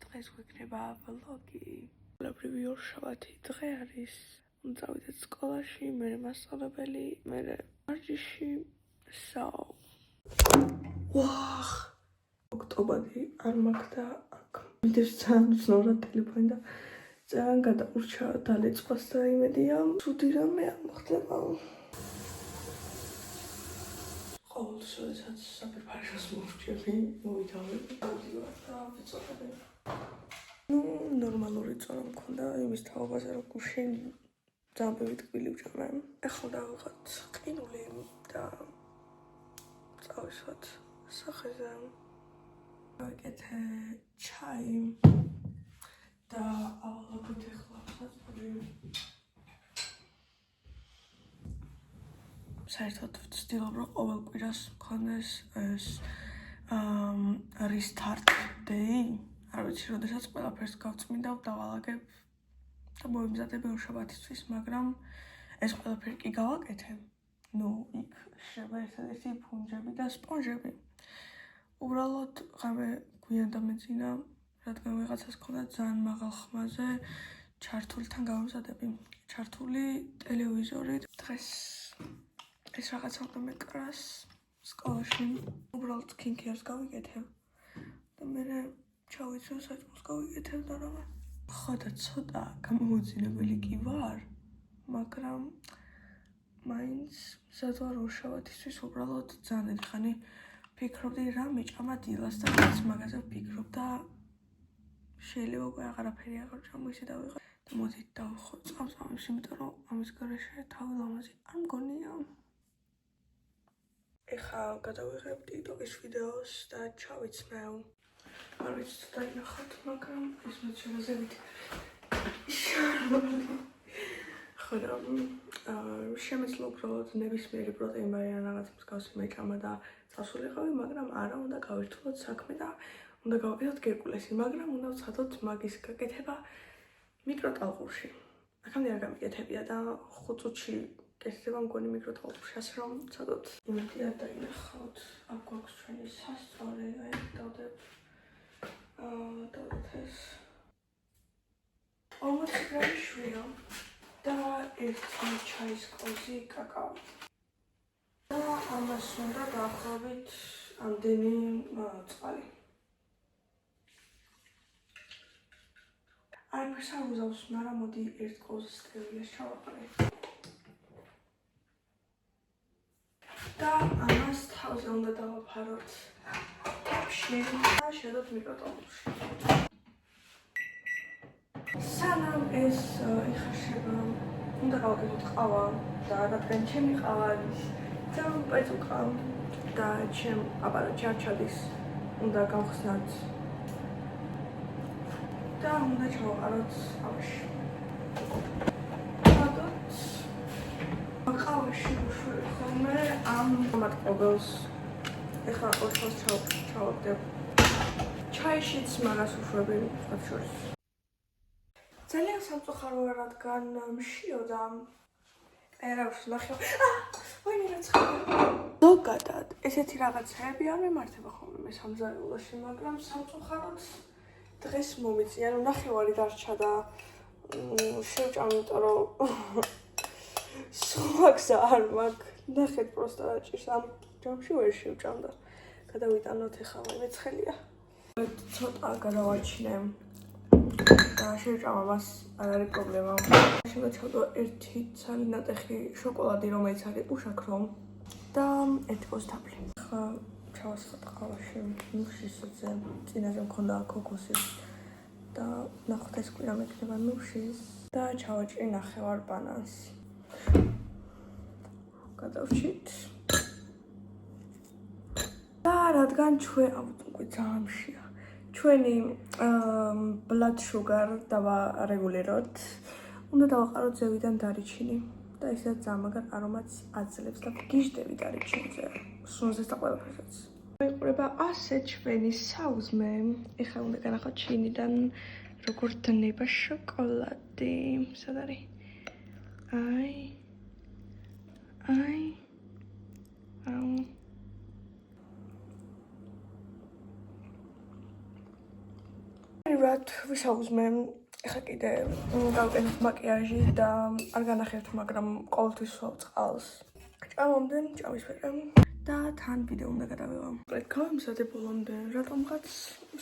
დღეს გვექნება ვლოგი. Ყველაფერი ორშაბათი დღე არის. წავიდეთ სკოლაში, მე მასწავლებელი, მე ვარჯიში, ვახ! ოქტომბერი არ მაქვს და აქ მიდევს ძალიან უცნაურად ტელეფონი და ძალიან გადაურჩა დალეწვას და იმედია ცუდი რამე არ მოხდება. ყოველთვის როდესაც საფერფაშოს მოვჭები, მოვიდავები და ვიწოდებე. ნორმალური წონა მქონდა იმის თაობაზე, რომ გუშინ ძალიან ბევრი ტკბილი ვჭამე. ეხლა დავიღოთ ყინული და წავისვათ სახეზე. ვაკეთე ჩაი და ავალაგოთ ეხლა საწყობი. საერთოდ ვცდილობ, რომ ყოველ კვირას მქონდეს ეს restart day. არ ვიცი, როდესაც ყველაფერს გავწმინდავ, დავალაგებ და მოვიმზადებ ორშაბათისთვის, მაგრამ ეს ყველაფერი კი გავაკეთე. იქ შეიძლება ერთადერთი ფუნჯები და სპონჟები. უბრალოდ ღამე გვიან დამეძინა, რადგან ვიღაცას ჰქონდა ძალიან მაღალ ხმაზე ჩართულთან გავამზადები. ჩართული ტელევიზორი. დღეს ეს რაღაცა უნდა მეკრას სკოლაში. უბრალოდ სკინკეარს გავიკეთებ და მე ჩავიცვალ საჭმელს გავიკეთებ და რა. ხო და ცოტა გამოუძინებელი კი ვარ, მაგრამ მაინც მზად ვარ ორშაბათისთვის. უბრალოდ ძალიან დიდი ხანი ფიქრობდი რა მიჭამა დილას და რაც მაგაზე ვფიქრობ და შეიძლება უკვე აღარაფერი აღარ ვჭამ, ისე დავიღო და მოდით დავხო წამწამებს, იმიტომ რომ ამის გარეშე თავი ლამაზი არ მგონია. ეხლა გადავიღებ TikTok-ის ვიდეოს და ჩავიცმევ. არ ვიცი თუ დაინახავთ, მაგრამ ეს მოჩვენებებით ხო და შემეძლო უბრალოდ ნებისმიერი პროტეინბარი ან რაღაც მსგავსი მეჭამა და წასულიყავი, მაგრამ არა უნდა გავერთულოთ საქმე და უნდა გავაკეთოთ გერკულესი, მაგრამ უნდა ვცადოთ მაგის გაკეთება მიკროტალღურში. აქამდე არ გამიკეთებია და 5 წუთში კეთდება მგონი მიკროტალღურში, ასე რომ ვცადოთ. იმედია დაინახავთ. აქ გვაქვს ჩვენი სასწავლე, აი დავდებ ეს 40 გრამი შვია და 1 ჩაის კოზი კაკაო. და ამას უნდა დაახლოებით ამდენი წყალი. არაფერს არ უზავს, მაგრამ მოდი 1 კოზს სტერილეს ჩავაყარე. და ამას თავზე უნდა დავაფაროთ ტაფში და შედოთ მიკროტალღურში. სანამ ეს იხარშება, უნდა გავაკეთოთ ყავა და რადგან ჩემი ყავა არის ძალიან პეწუყა და ჩემ აპარატში არ ჩადის, უნდა გავხსნათ და უნდა ჩავაყაროთ ყავაში. ყავაში ვუშვები ხოლმე ამ მატყობელს. ეხლა ოთხს ჩავაგდებ. ჩაიშიც მაგას ვუშვები სხვათა შორის. ძალიან სამწუხაროა, რადგან მშიოდა. არა ვშნახე. ვაიმე რა ცხადია. ზოგადად ესეთი რაღაცები არ მემართება ხოლმე მე სამზარეულოში, მაგრამ სამწუხაროდ დღეს მომიწია, რომ ნახევარი დარჩა და შევჭამ, იმიტომ რომ სულაგზა არ მაქვს. ნახეთ პროსტა რა ჭირს ამ ჯამში ვერ შევჭამ და გადავიტანოთ ეხლა მეცხელია. ცოტა გადავაჩინე და შევჭამ ამას, არ არის პრობლემა. შევეცადო 1 ცალი ნატეხი შოკოლადი, რომელიც არის უშაქრო და 1 კოზი თაფლი. ახლა ჩავასხოთ ყავაში ნუშისზე, წინაზე მქონდა ქოქოსი და ნახოთ ეს კვირა მექნება ნუშის და ჩავაჭრი ნახევარ ბანანს. გადავჭით და რადგან უკვე ძალიან მშია, ჩვენი blood sugar დავარეგულიროთ, უნდა დავაყაროთ ზევიდან დარიჩინი და ისედაც ძალიან მაგარ არომატს აძლევს და გიჟდები დარიჩინზე, სუნზეს და ყველაფერსაც. მოიყურება ასე ჩვენი საუზმე. ეხლა უნდა განახოთ ჩინიდან როგორ დნება შოკოლადი. სად არის? Rat ვისაუზმე ეხლა კიდე გავკეთებ მაკიაჟი და არ განახერთ, მაგრამ ყოველთვის ვსვავ წყალს. ჭამამდე ჭამის ფერე და თან ვიდეო უნდა გადავიღო. გავიმზადე ბოლომდე, რატომღაც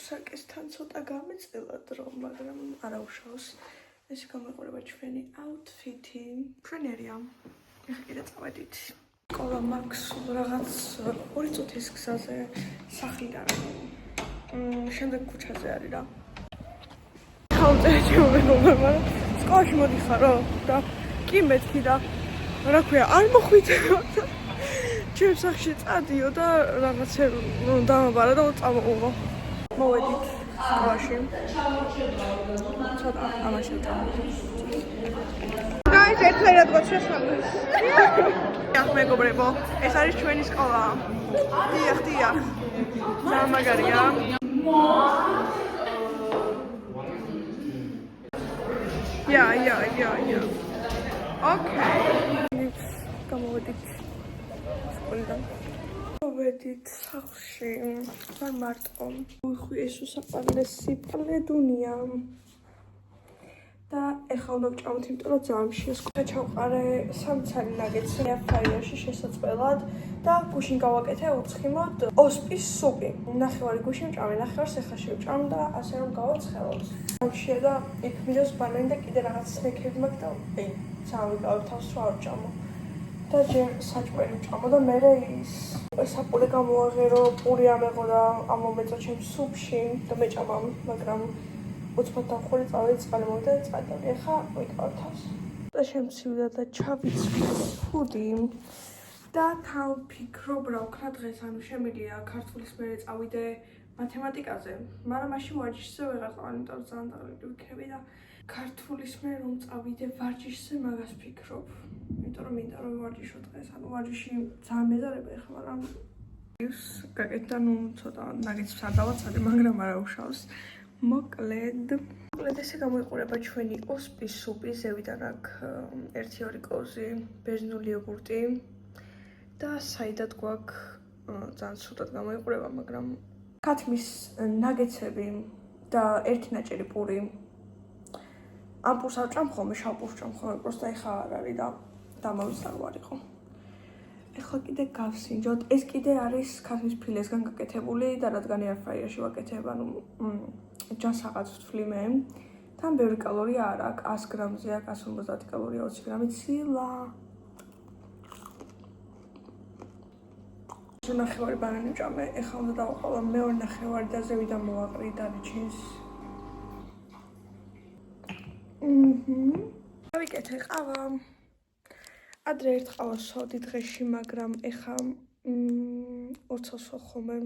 საკესთან ცოტა გამეწელა დრო, მაგრამ არა უშავს. ეს გამოიყურება ჩვენი აუთფიტი. ფრენერია. ეხლა კიდე წავედით. სკოლა მაქვს რაღაც 2 წუთის გზაზე სახლიდან. შემდეგ ქუჩაზე არის რა. მაგრამ სკოლაში მოდიხარო და კი მეთქი და რა ქვია არ მოხვიდება და ჩემ სახლში წადიო და რაღაცე დამაბარა და წამოუღო. მოვედით სკოლაში. ცოტა ამაში ვწამოვიდე. Guys, ერთად გვაჩვენეს. ეხ მეგობრებო, ეს არის ჩვენი სკოლა. დიახ. გამაგარია. Yeah. Okay. გამოვედით სკოლიდან. მოვედით სახლში. ვარ მარტო. უხვი ეს უსაყვარლესი პლედუნია. და ეხლა უნდა ვჭამოთ, იმიტომ რომ ძალიან შეესკულა. ჩავყარე 3 ცალი ნაგეტსი აირფრაიერში შესაწყველად და გუშინ გავაკეთე უცხიმოდ ოსპის სუპი. ნახევარი გუშინ ვჭამე, ნახევარს ეხლა შევჭამ და ასე რომ გავაცხელოთ. ამშია და იქ მინდოს ბანანი და კიდე რაღაც სნეკები მაქვს და ძალიან თავს რა ვჭამო. და ჯერ საჭმელი ვჭამო და მერე ის საფულე გამოაღერო, პური ამეღო და ამომეწო ჩემს სუპში და მეჭამა, მაგრამ უცბად დამხური წავედი წყალი მოვიდა და წადავდი. ეხლა ვიკავებ თავს. და შემცივდა და ჩავიცვლი ფუდი და თან ვფიქრობ რა ვქნა დღეს, ანუ შემიძლია ქართულის მერე წავიდე მათემატიკაზე, მაგრამ მაშინ ვარჯიშზე ვეღარ წავედი, იმიტომ რომ ძალიან დაღლილი ვიქნები და ქართულის მერე რომ წავიდე ვარჯიშზე, მაგას ვფიქრობ, იმიტომ რომ მინდა რომ ვარჯიშო დღეს, ანუ ვარჯიში ძალიან მეზარება ეხლა, მაგრამ გაკეთდა, ნუ ცოტა ნაგეტს არ დავაცადე, მაგრამ არა უშავს. მოკლედ ესე გამოიყურება ჩვენი ოსპის სუპი, ზევიდან აქვს 1-2 კოვზი, ბერძნული იოგურტი და საიდად გვაქვს ძალიან ცუდად გამოიყურება, მაგრამ ქათმის ნაგეტსები და 1 ნაჭერი პური. ამ პურს არ ვჭამ ხოლმე, შავ პურს ვჭამ ხოლმე, პროსტა ეხლა არ არის და დამავიწყდა რომ არ იყო. ეხლა კიდე გავსინჯოთ. ეს კიდე არის ქათმის ფილესგან გაკეთებული და რადგან აირფრაიერში ვაკეთებ, ანუ ჯანსაღად ვთვლი მე. თან ბევრი კალორია არ აქვს, 100 გრამზე აქვს 150 კალორია, 20 გრამი ცილა. ნახევარი ბანანი ვჭამე, ეხლა უნდა დავაყოლო მეორე ნახევარი და ზევიდან მოვაყრი დარიჩინს. გავიკეთე ყავა. ადრე ერთ ყავას ვსვავდი დღეში, მაგრამ ეხლა 20 ვსვავ ხოლმე.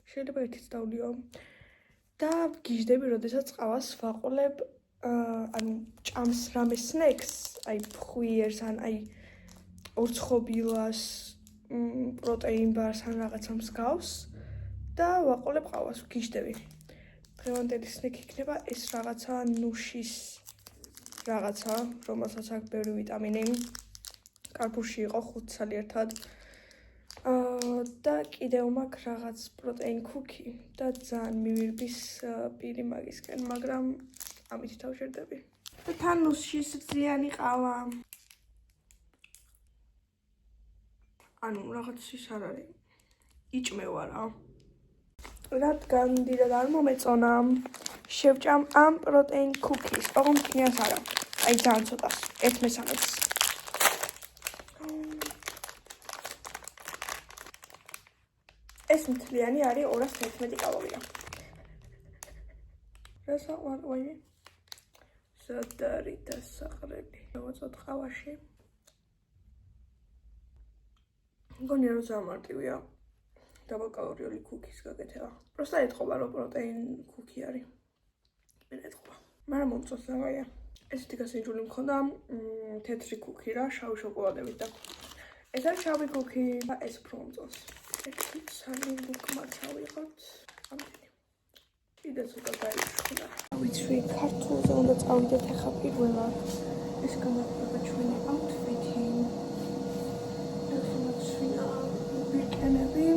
შეიძლება ერთიც დავლიო. და გიждები, როდესაც ყავას ვაყოლებ, ანუ ჭამს რამე სნექს, აი ფხვიერს, ან აი ორცხობილას, პროტეინ ბარს ან რაღაცა მსგავს და ვაყოლებ ყავას, გიждები. დღევანდელი სნექი იქნება ეს რაღაცა ნუშის რაღაცა, რომელსაც აქვს ბევრი ვიტამინი. კარპურში იყო 5 ცალი ერთად. და კიდევ მაქვს რაღაც პროტეინ ქუქი და ძალიან მივირბის პირი მაგისკენ, მაგრამ ამით თავშერდები. და თან ნუსშის ძიანი ყავა. ანუ რაღაც ის არ არის. იჭმევა რა. რადგან დიდად არ მომეწონა, შევჭამ ამ პროტეინ ქუქის, ოღონდ კინას არა. აი ძალიან ცოტას, 1/3. ეს მთლიანი არის 211 კალორია. რა საყვარლია? სადარი და საყრელი. დავაწოთ ყავაში. მგონია რომ ძალიან მარტივია. დაბალკალორიული ქუქის გაკეთება. პროსტა ეთყობა რომ პროტეინ ქუქი არის. მე ეთყობა. მაგრამ მომწონს ზავაია. ესეთი გასინჯული მქონდა თეთრი ქუქი რა, შავი შოკოლადებით და ეს არის შავი ქუქი და ეს უფრო მომწონს. სალი ლუკმაც ავიღოთ. ამდენი. კიდე ცოტა დაიჭრა. ვიცი, ქართულზე უნდა წავიდეთ ახლა პირველად. ეს გამოიყურება ჩვენი აუთფიტი. ეხლა მოცვია ბიკენები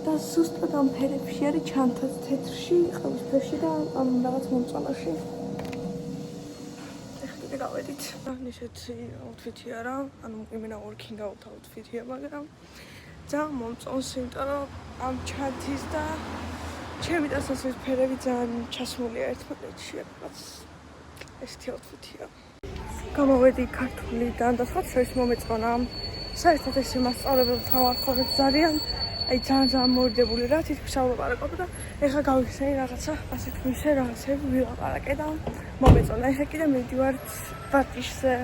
და ზუსტად ამ ფერებში არის ჩანთაც თეთრში, ყავისფერში და ამ რაღაც მომწონაში. ეხლა გავედით. ისეთი აუთფიტია რა, ანუ იმენა working out აუთფიტია, მაგრამ ძალიან მომწონს, იმიტომ რომ ამ ჩანთის და ჩემი დასასრულის ფერები ძალიან ჩასმულია ერთმანეთში, რაღაც ესეთი აუთფიტია. გამოვედი ქართულიდან და სხვა შორის მომეწონა. საერთოდ ეს მასწავლებელთან ვარხავთ ძალიან. აი ძალიან მორიდებული რა, თითქოსავლაპარაკობ და ეხლა გავიხსენი რაღაცა, ასე თქმის რაღაცები ვილაპარაკე და მომეწონა. ეხლა კიდე მივდივართ ვარჯიშზე.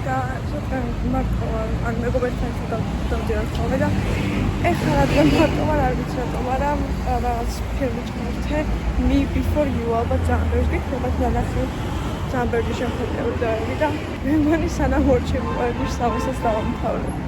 და ცოტა მარტო ან მეგობრებთან დავდივარ ხოლმე და ეხლა რადგან მარტო ვარ არ ვიცი რატომ, მაგრამ რაღაც ფილმი ჩავერთე Me Before You ალბათ ძალიან ბევრს გიქნებათ ნანახი. ძალიან ბევრი შემთხვევები დაევი და მე მგონი სანამ ორჩები ვარჯიშს ამასაც დავამთავრებ.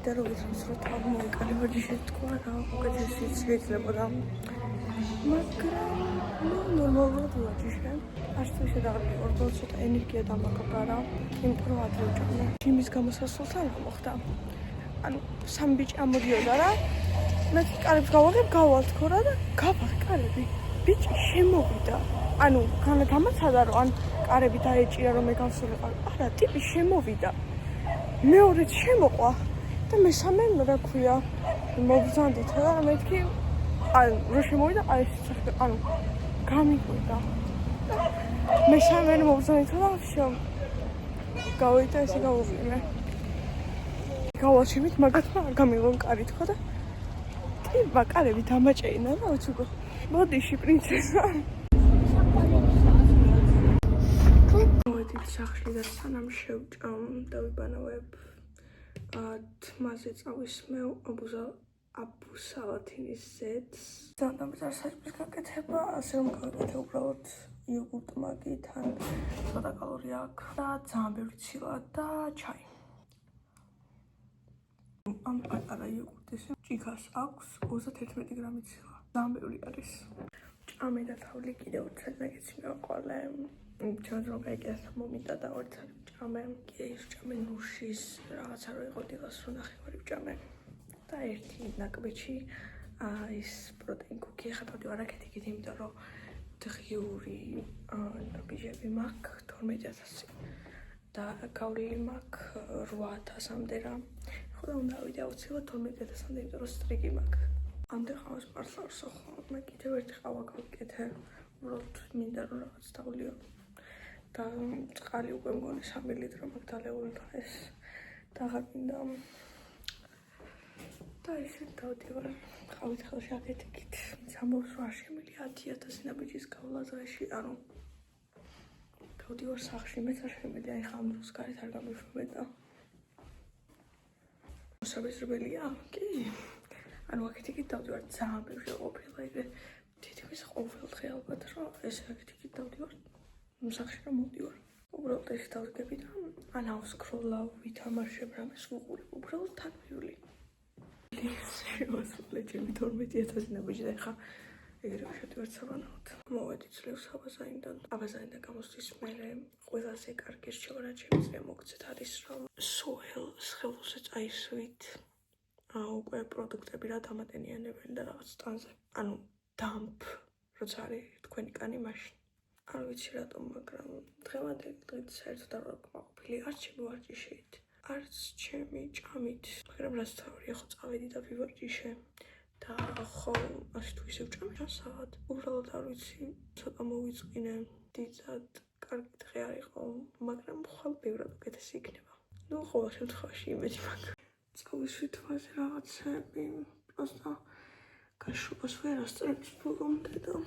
და რო ვიცით რომ თავი მოიკალე ვარჯიში თქვა რა უკეთესი შეიძლება მაგრამ ნორმალურად ვარჯიშე არც თუ შედაღები ორბოლ ცოტა ენერგია დამაგრდა რა იმიტომ რომ ადრე ვჭამე ჯიმის გამოსასვლელთან მოხდა ანუ სამი ბიჭი ამოდიოდა რა მე კარებს გავაღებ გავალთქო რა და გავაღე კარები ბიჭი შემოვიდა ანუ გამაცადა რომ ან კარები დაეჭირა რომ მე გავსულიყავ არა ტიპი შემოვიდა მეორეც შემოყვა და მესამე რა ქვია მოვზანდით რა მეთქი ან რო შემოვიდა აი ეს ანუ გამიყვიდა მესამე მოვზანდით რა შომ გავიდა ესე გავუყიმე გავაჩიმით მაგათმა არ გამიღონ კარი თქვა და კი ვაკარები დამაჭეინა რა უცგო მოდიში პრინცესა მოდით სახლში და სანამ შევჭამ დავიბანავებ თმაზე წავისმევ აბუსალათინის ზეთს. ძალიან მზარ საჭმლის გაკეთება, ასე რომ გავაკეთე უბრალოდ იოგურტ მაგით, ან ცოტა კალორია აქვს და ძალიან ბევრი ცილა და ჩაი. ამ პატარა იოგურტის ჭიქას აქვს 31 გრამი ცილა. ძალიან ბევრი არის. ჭამე და თავლი კიდევ ორცად მეგეცი მეყოლე. ჩვენ რომ გაიგეს მომიტა და ორცად ჭამე. ის ჭამე ნუშის რაღაცა რო იყო დილას რო ნახევარი ვჭამე. და ერთი ნაკბიჩი ის პროტეინ კუკი ხებოდი ვარაკეთიკით, იმიტომ რომ დღიური ნაბიჯები მაქვს 12000 და გავლილი მაქვს 8000-მდე რა. ხოლო უნდა ავიდე აუცილებლად 12000-მდე, იმიტომ რომ სტრიგი მაქვს. ამდე ყავს პარსავსო ხოლმე კიდევ ერთი ყავა გავკეთე. უბრალოდ მინდა რომ რაღაც დავლიო. და წყალი უკვე მგონი 3 ლიტრო მაქვს დალეული დღეს და აღარ მინდა და ისე დავდივარ ყავით ხელში აკეთიკით ამბობს რომ არ შემიძლია 10000 ნაბიჯის გავლა დღეში ანუ დავდივარ სახლში მეც არ შემიძლია ეხლა ამ დროს გარეთ არ გამიშვებე და მოსაბეზრებელია კი ანუ აკეთიკით დავდივარ ძალიან ბევრი ყოფილა იგივე თითქმის ყოველდღე ალბათ რომ ეს აკეთიკით დავდივარ სახლში რომ მოვდივარ უბრალოდ ეს დავდგები და ან ავსკროლავ ვითამაშებ რამეს ვუყურებ უბრალოდ თქმული შევასრულე ჩემი 12000 ნაბიჯი და ეხლა ეგრევე შევდივარ სავანაოდ მოვედი ძლევს აბაზანიდან აბაზანიდან გამოსვლის მერე ყველაზე კარგი რჩევა ჩემი წრე მოგცეთ არის რომ სოელს ხელოსე წაისვით უკვე პროდუქტები რა დამატენიანებელი და რაღაც სტანზე ანუ დამპ როცა არის თქვენი კანი მაშინ არ ვიცი რატომ მაგრამ დღევანდელი დღით საერთოდ არ ვარ ყოფილი არც ჩემი ვარჯიშით არც ჩემი ჭამით მაგრამ რაც თავია ხო წავედი და ვივარჯიშე და ხო ასე თუ ისე ვჭამე რასად უბრალოდ არ ვიცი ცოტა მოვიწყინე დიდად კარგი დღე არ იყო მაგრამ ხვალ ბევრად უკეთესი იქნება ну ყოველ შემთხვევაში იმედი მაქვს წავისვით თვაზე რაღაცები просто გაშუპას ვერ ასწრებს ბოლომდე და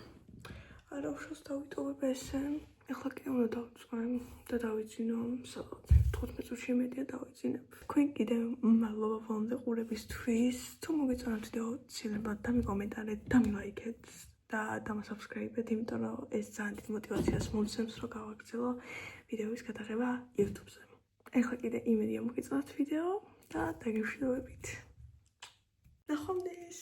არავშოს დავიტოვებ ესე ეხლა კი უნდა დავწვენ და დავიძინო საბოლოოდ 15 წუთში იმედია დავიძინებ თქვენ კიდევ მადლობა ვონდე ყურებისთვის თუ მოგეწონათ ვიდეო ცდილებად დამიკომენტარეთ დამილაიქეთ და დამასაბსკრაიბეთ იმიტომ რომ ეს ძალიან დიდ მოტივაციას მომცემს რომ გავაგრძელო ვიდეოების გადაღება YouTube-ზე ეხლა კიდე იმედია მოგეწონათ ვიდეო და დაგემშვიდობებით ნახვამდის